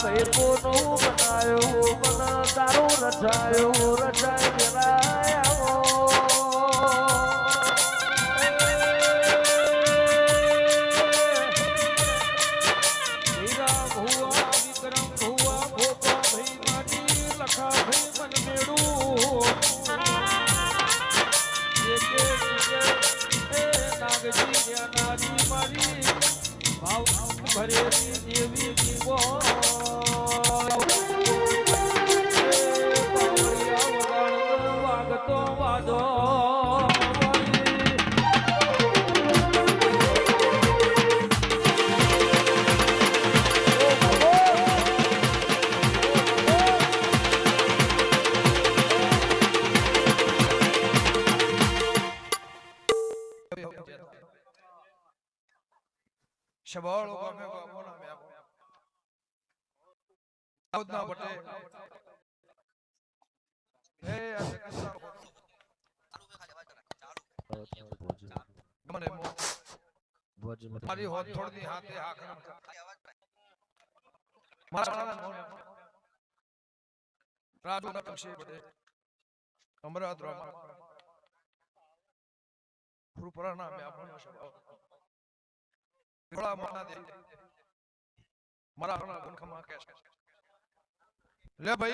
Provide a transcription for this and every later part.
ભાઈ પોનું બનાયો બના તારું રચાયો રચાય દેરાયો હીરા ભુવા વિક્રમ ભુવા ભોપા ભાઈ મારી લખા ભાઈ મન મેળું નાગજી નારી મારી ભાવ ભરેલી દેવી જીવો વાગતો વાદો शबाल होगा मैं बोला मैं उतना बटे हे ऐसे कैसा मने मारी हो थोड़ी दी हाथे हाथ मारा राजू का तक्षी बटे अमरात राम पूरा पुराना में अपना शबाल बड़ा माना दे मारा अपना गुण खमा कैश ले भाई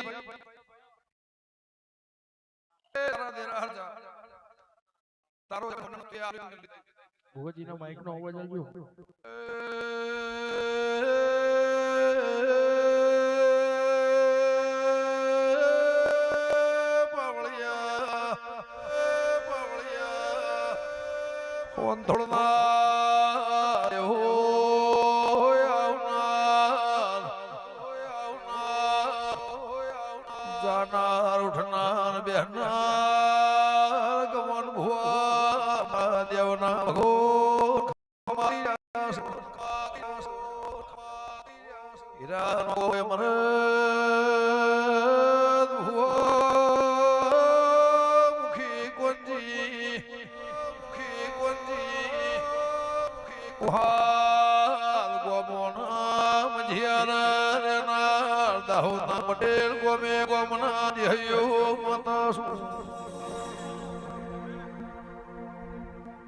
तारा दे रहा जा तारो मन के आ ભોજી ના માઈક નો અવાજ આવ્યો પાવળિયા પાવળિયા કોણ થોડના जानार उठनार बेहनार गमन भुआ देवना भगो मन भुआ मुखी कुंजी गोमना मझियारा दाहोना पटेल गोमे गोमना दिहयो माता सु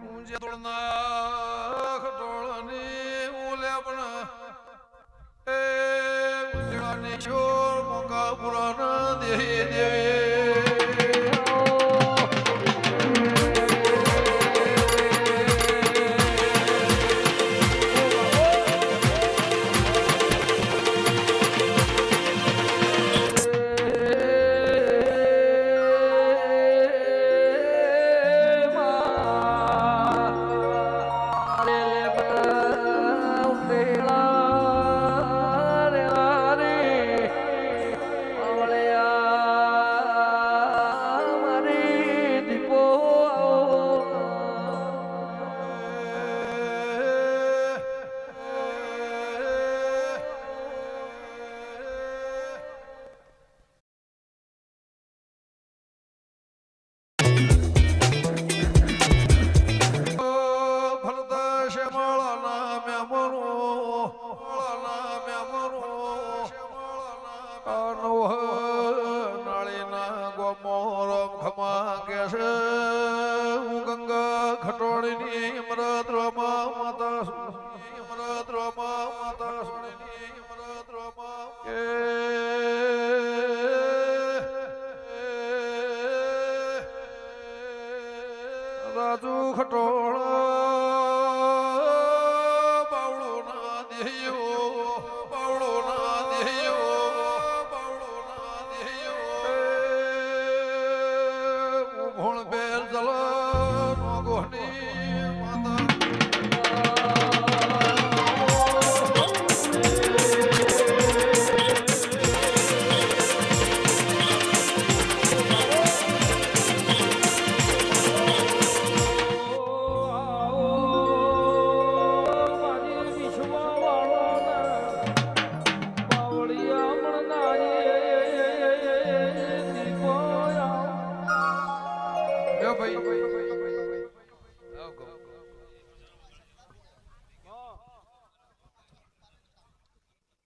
मुझे तोड़ना खटोळनी ओले अपना ए मुझाने छोर मोका पुराना देही देवे Hallelujah. અમૃતમાં માતા સુરની અમૃતમાં કે રાજુ ખટોળા બાવળો ના દેયો બાવળો ના દેયો બાવળો ના દેયો ભોળ બેર જલ નોગોની માતા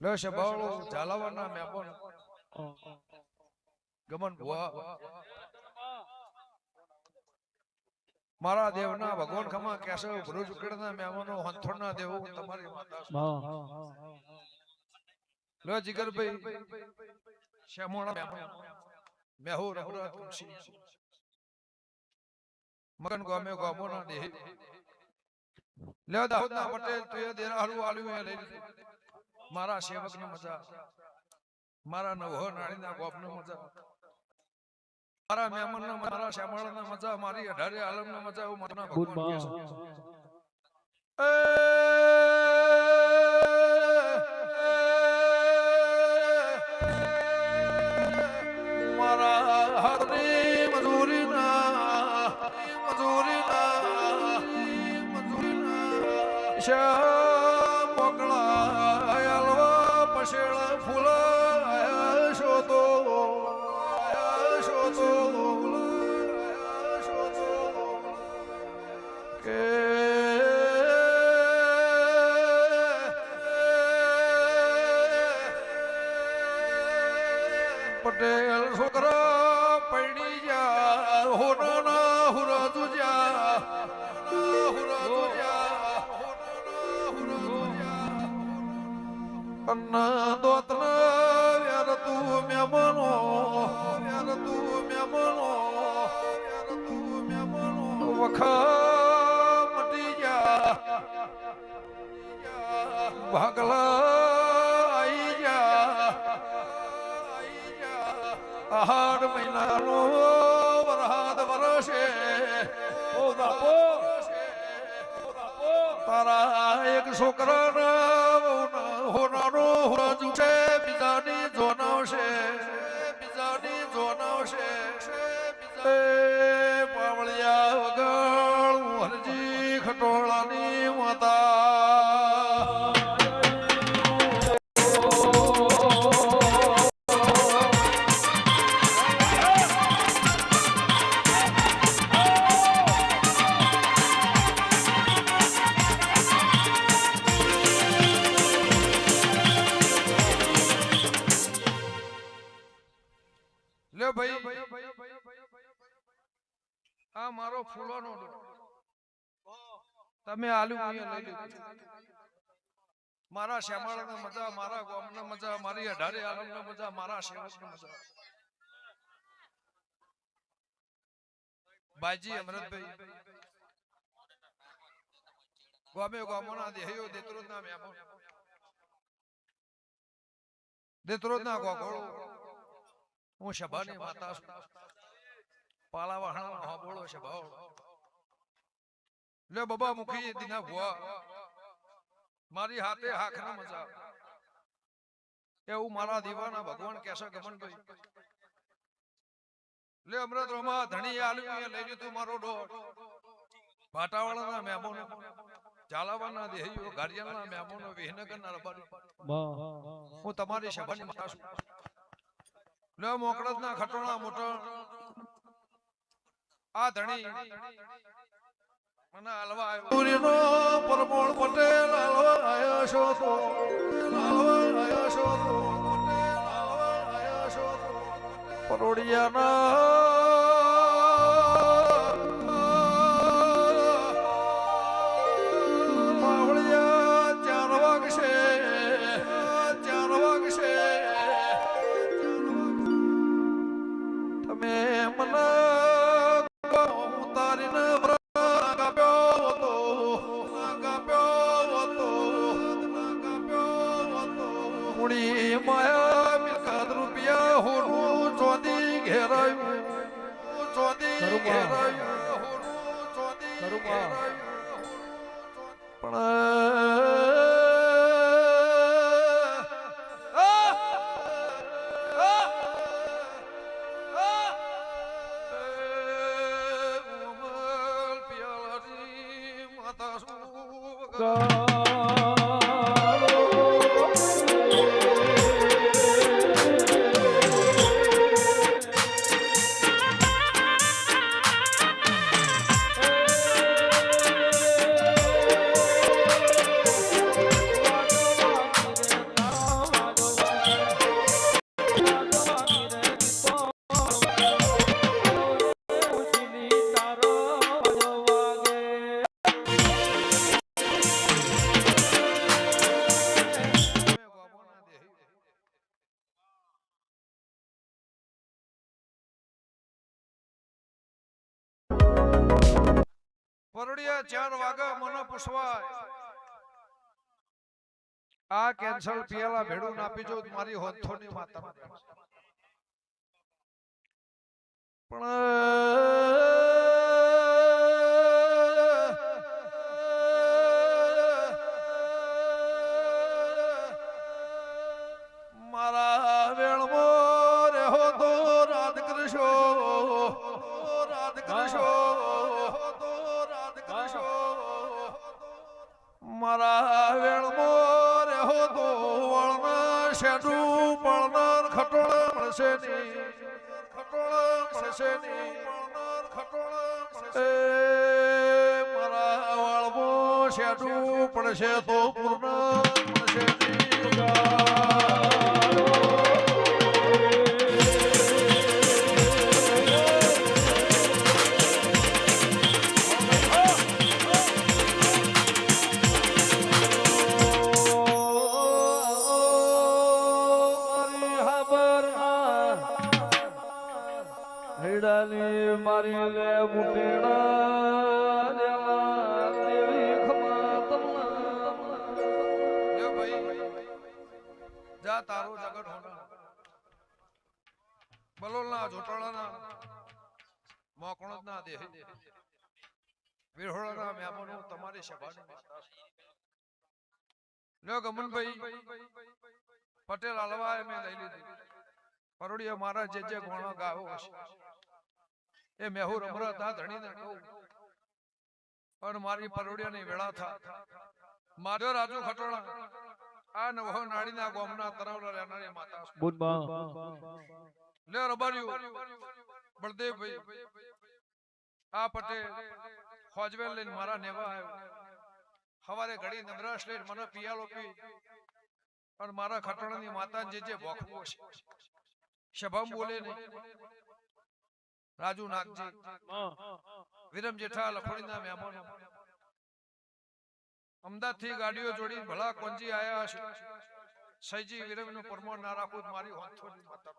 લે શબાળો ઝાલાવાના મેપન ગમન ભુવા મારા દેવના ભગવાન ખમા કેશવ ભરૂચ ઉકળના મહેમાનો હંથોડના દેવો તમારી માતા લે જીગરભાઈ શ્યામોણા મહેમાન મેહુ રઘુરા તુલસી મગન ગોમે ગોમોના દેહ લે દાહોદના પટેલ તુએ દેરા હારું આલ્યું એ લઈ મારા સેવકની મજા મારા નવહો નાળીના ગોપની મજા મારા મહેમાનના મારા શ્યામળાના મજા મારી 18 આલમના મજા હું મારા ભગવાન મારા હરની મજૂરીના શ્યામ મોકળા પશેળ ફૂલ શોધો કે પટેલ છોકરા પૈણી જા હોના હુરા તુજા અન્ના દોતના વ્યાર તું મેમનો વખા મટી જા ભાગલા આઈ જા આહાર મહિનાનો વરહાદ વરસે ઓ બાપો તારા એક છોકરાના હોનાનો હુરજુ છે બીજાની જોનાવશે એ પાવળિયા વગળ હરજી ખટોળાની માતા આ મારો ફૂલોનો તમે આલુ લઈ લીધું મારા શ્યામળાના મજા મારા ગામના મજા મારી 18 આલમના મજા મારા સેવકની મજા બાજી અમરતભાઈ ગામે ગામોના દેહયો દેત્રોદના મહેમાન દેત્રોદના ગોગોળો હું શબાની માતા છું પાલા વાહણા હોબળો છે ભાવ લે બાબા મુખી દીના ભુવા મારી હાથે હાખના મજા એવું મારા દીવાના ભગવાન કેશવ ગમનભાઈ લે અમૃત રોમા ધણી આલુ લઈ લીધું મારો ડોટ ભાટાવાળાના મહેમાનો ઝાલાવાના દેહીઓ ગાડિયાના મહેમાનો વિહનગરના રબારી હું તમારી સભાની માતા છું લે મોકળદના ખટોણા મોટો આ ધણી મને હલવા આવ્યો પૂરીનો પરમોળ પટેલ હલવા આવ્યો છો તો પરોડિયાના ઉડી માયા મિલકત રૂપિયા હોનું ચોદી ઘેરાયું ચોદી ખરું બા. ઘેરાયું હોનું ચોદી ખરું બા. ઘેરાયું પરડિયા 4 વાગા મને પૂછવાય આ કેન્સલ પિયાલા ભેડું ના પીજો મારી હોથોની માતા પણ મારા વેળમો રેહો તો રાત કરશો મારા વેળમો રેહો તો વળના શેડું પળનાર ખટોળ મળશે ની ખટોળ મળશે ની મારા વાળમો શેડું પડશે તો પૂર્ણ મળશે મારી લે મુટેડા દેવી ખમા જા તારો જગત હોના બલોલના જોટાળાના મોકણોદના દેહ વિરહોળાના મહેમાનો તમારી સભાની લ્યો ગમનભાઈ પટેલ હલવાએ મેં લઈ લીધી પરોડિયા મારા જે ગોણો ગાવો હશે એ મેહુર અમરત આ ધણીને કહું અને મારી પરોડિયાની વેળા થા મારો રાજુ ખટોળા આ નવો નાડીના ગોમના તરવલા રહેનારી માતા બુધબા લે રબાર્યું બળદેવભાઈ આ પટેલ ખોજવેલ લઈને મારા નેવા આવ્યો હવારે ઘડી નમરાશ લઈને મને પિયાલો પી અને મારા ખટોળાની માતાને જે ભોખવું હશે શભામ બોલે નહીં રાજુ નાગજી વિરમ જેઠા લખોડીના મહેમાનો અમદાવાદ થી ગાડીઓ જોડી ભલા કોંજી આયા હશે સૈજી વિરમ નું પરમો ના રાખું મારી હોંથોની માતા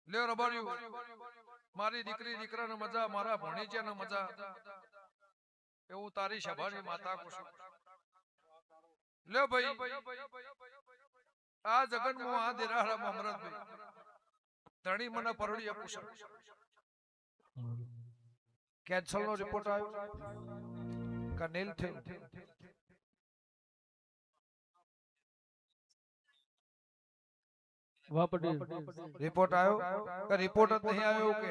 લે રબાર્યું મારી દીકરી દીકરાને મજા મારા ભણીજાને મજા એવું તારી સભાની માતા કુશું લે ભાઈ આ જગન્મો આ દેરાહરા અમરતભાઈ ધણી મને પરડી પૂછે કેન્સલ નો રિપોર્ટ આવ્યો કા નેલ થયું વાપડી રિપોર્ટ આવ્યો કે રિપોર્ટ જ નહીં આવ્યો કે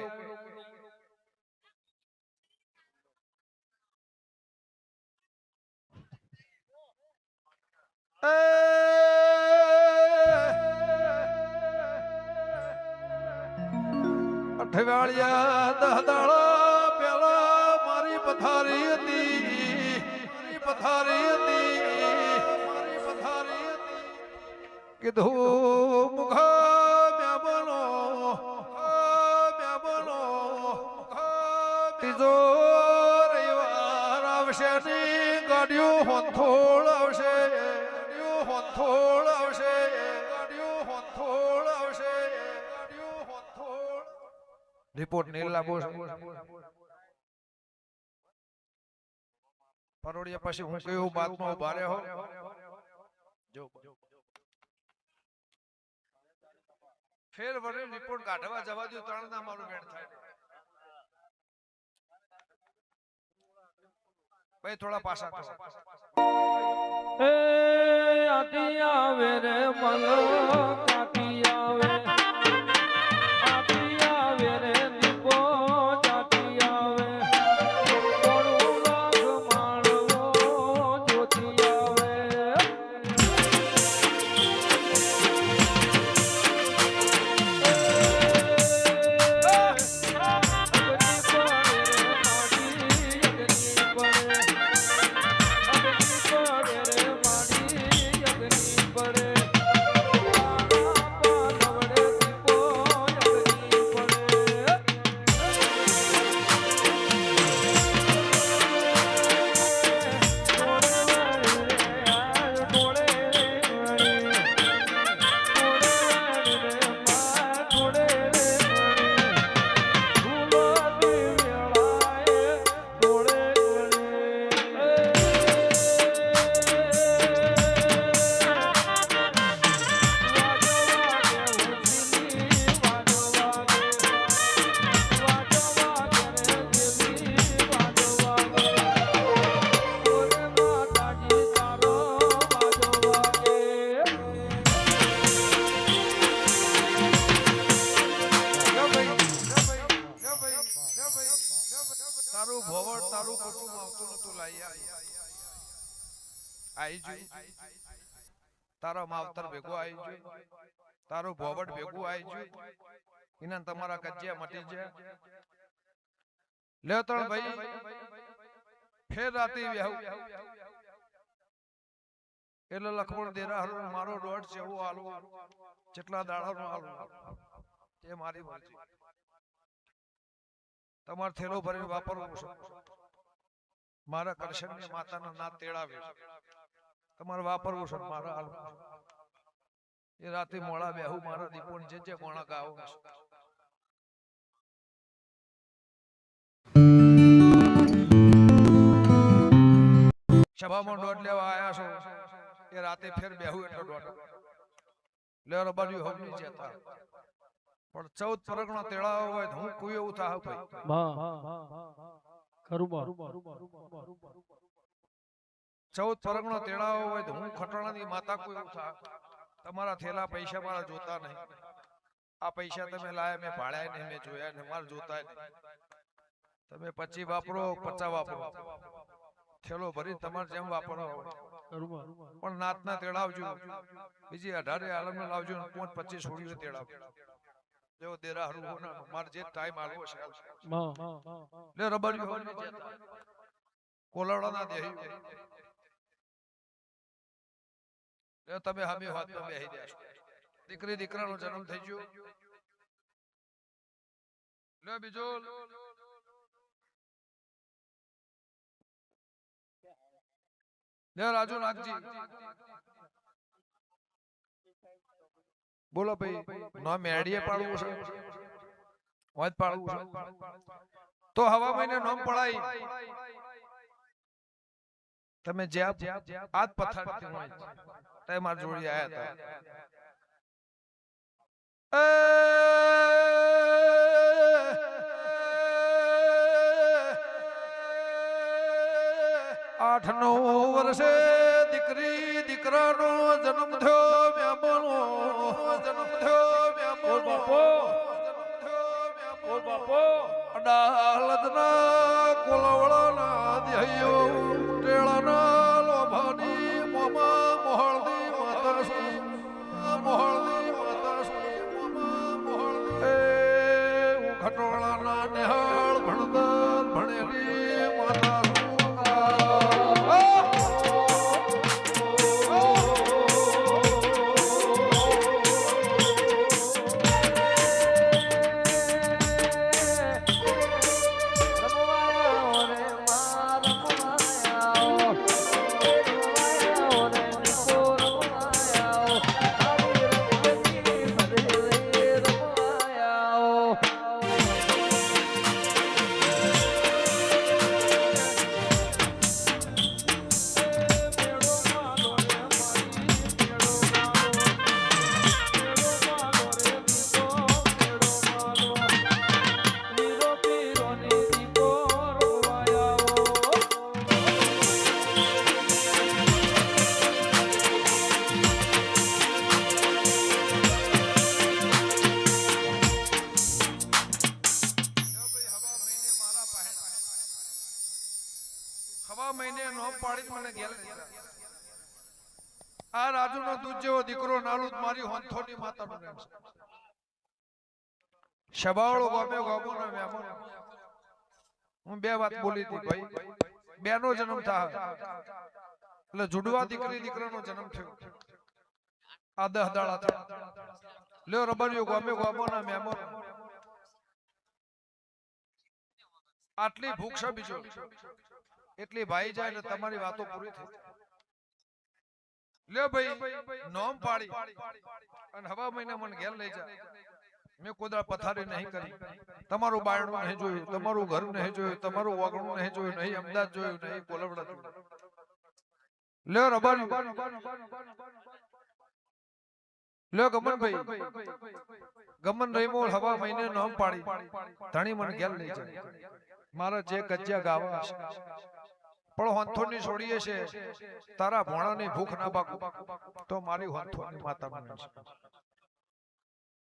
અઠવાડિયા દહદાળા પેલા મારી પથારી હતી કીધું મુખા મ્યાબનો ત્રીજો રવિવાર આવશે ની ગાડીઓ હોંથોળ આવશે રિપોર્ટ નહીં લાગો પરોડિયા પછી હું કયું બાતમાં ઉભા રહ્યો જો ફેર વરે રિપોર્ટ કાઢવા જવા દો ત્રણ ના મારું બેન થાય ભાઈ થોડા પાછા કરો એ આતી આવે રે મલ કાતી આવે આતી આવે રે દીપો જાતી આવે થોડું લાગ માણવો જોતી આવે તારું ભવડ તારું કુટુંબ આવતું નતું લાયા આઈ જોઈ તારો માવતર ભેગો આઈ જોઈ તારું ભવડ ભેગું આઈ જોઈ ઇના તમારા કજિયા મટી જાય લે તણ ભાઈ ફેર રાતે વ્યાહુ એટલે લખમણ દેરા હરો મારો દોઢ છે એવું આલુ કેટલા દાડાનો આલુ એ મારી મરજી તમાર થેલો ભરીને વાપરવું છે મારા કરશનની માતાના નાત તેડાવે તમારે વાપરવું છે મારા હાલ એ રાતે મોડા બેહું મારા દીપોન જે કોણા ગાવ સભામાં દોઢ લેવા આયા છો એ રાતે ફેર બેહું એટલો દોઢ લેવા બાજુ હોવી જતા પણ 14 પરગણો તેડાવો હોય હું કોઈ એવું થાવ ભાઈ ખરું 14 પરગણો તેડાવો હોય તો હું ખટણાની માતા કોઈ એવું થાવ તમારા થેલા પૈસા મારા જોતા નહીં આ પૈસા તમે લાયા મેં ભાળ્યા નહીં મેં જોયા નહીં મારે જોતા નહીં તમે 25 વાપરો 50 વાપરો થેલો ભરી તમારે જેમ વાપરો પણ નાતના તેડાવજો બીજી 18 આલમ લાવજો 25 છોડીઓ તેડાવજો જો દેરા હરુ હોના માર જે ટાઈમ આલવો છે લે રબડી હોની જતા કોલવડા ના દેહી લે તમે હામી હાથ માં બેહી જાશો દીકરી દીકરાનો જન્મ થઈ ગયો લે બીજો લે રાજુ નાગજી બોલો ભાઈ નો મેડીએ પાડવું છે ઓજ પાડવું છે તો હવા મહિને નોમ પડાઈ તમે જ્યાં આજ પથાર થી હોય તે માર જોડી આયા હતા 8-9 વર્ષે દીકરી દીકરાનો જન્મ થયો મેમણો જન્મ થયો મેમણો બાપો અડાલદના કોલવળાના દેહયો ટેળાના લોભાની મોમા મોહળની માતા મોહળની માતા મોહળ એ ખટોળાના નિહાળ ભણતર ભણેલી માતા આ રાજુનો દૂધ જેવો દીકરો નાલું મારી હોંથોની માતાનું નામ છે. શબાવળો ગોમે ગોમોનો મહેમાન. હું બે વાત બોલી હતી ભાઈ. બેનો જન્મ થાય એટલે જુડવા દીકરી દીકરાનો જન્મ થયો. આ 10 દાડા થયા. લ્યો રબરિયો ગોમે ગોમોના મહેમાન. આટલી ભૂખ છે બીજો એટલી ભાઈ જાય ને તમારી વાતો પૂરી થઈ. લ્યો ભાઈ નોમ પાડી અને હવા મહિના મને ઘેર લઈ જા. મેં કોદા પથારી નહીં કરી, તમારું બાયણું નહીં જોયું, તમારું ઘર નહીં જોયું, તમારું વાગણું નહીં જોયું, નહીં અમદાવાદ જોયું, નહીં કોલવડા જોયું. લ્યો રબારી લ્યો ગમનભાઈ ગમન રહીમોલ હવા મહિને નોમ પાડી ધણી મને ઘેર લઈ જાય. મારા જે કજ્જા ગાવા પણ હોંથોની છોડીએ છે તારા ભોણાની ભૂખ ના બાકુ તો મારી હોંથોની માતા બને છે.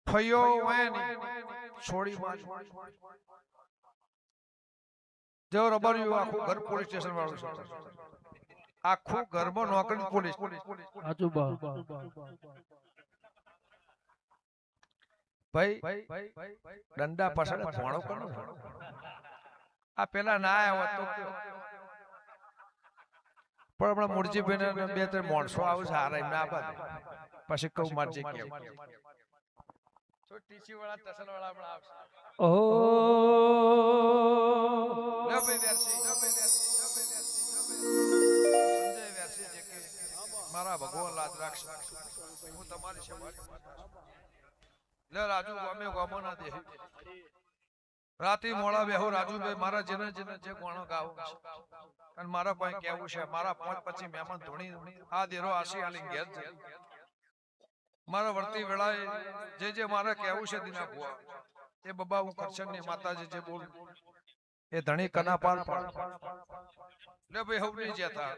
ફયો વેની છોડી માં જો રબરિયું આખું ઘર પોલીસ સ્ટેશન વાળું છે. આખું ઘરમાં નોકરી પોલીસ. ભાઈ દંડા પાછળ ભોણો કરો. આ પેલા ના આવ્યો તો પણ હમણાં મુરજીભાઈ ને 2-3 માણસો આવે છે હારા ના બાદ પછી કહું મારજે કે ટીસી વાળા ટસલ વાળા પણ આવશે. ઓહો લે ભાઈ વેરસી સંજય વેરસી જે કે મારા ભગવાન લાજ રાખશે. હું તમારી સેવા લે રાજુ ગમે ગમો ના દે. રાતી મોડા બેહો રાજુભાઈ મારા જેને જેને જે ગોણો ગાવું અને મારા કોઈ કેવું છે. મારા 5 પછી મહેમાન ધોણી આ દેરો આસી આલી ઘેર છે. મારા વર્તી વેળાએ જે જે મારે કેવું છે દીના ભુવા એ બબા હું કરશનની માતાજી જે બોલ એ ધણી કના પાર પાડ લે ભાઈ હવની જેતા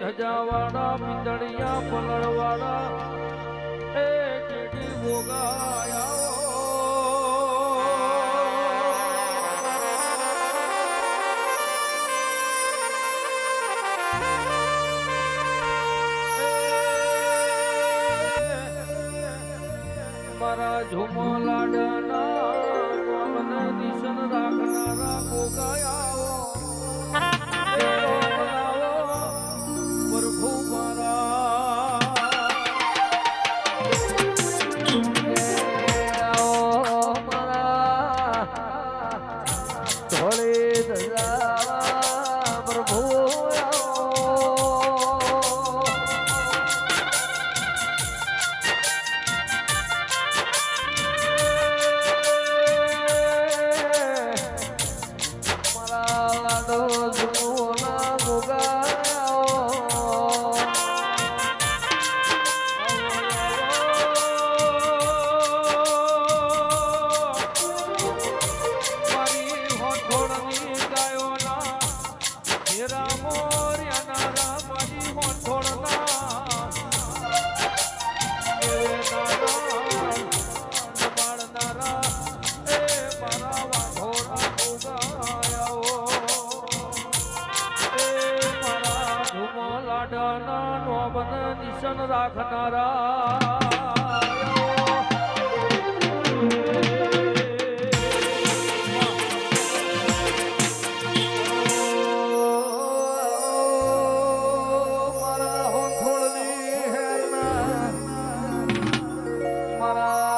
ધજાવાળા પિંદળિયા પલળવાળા એ કેડી ભોગાયા મારા ઝુમો લાડના કોમને દિશન રાખનારા ભોગાયા પ્રભુ માડાના નોબન નિશન રાખનારા મારા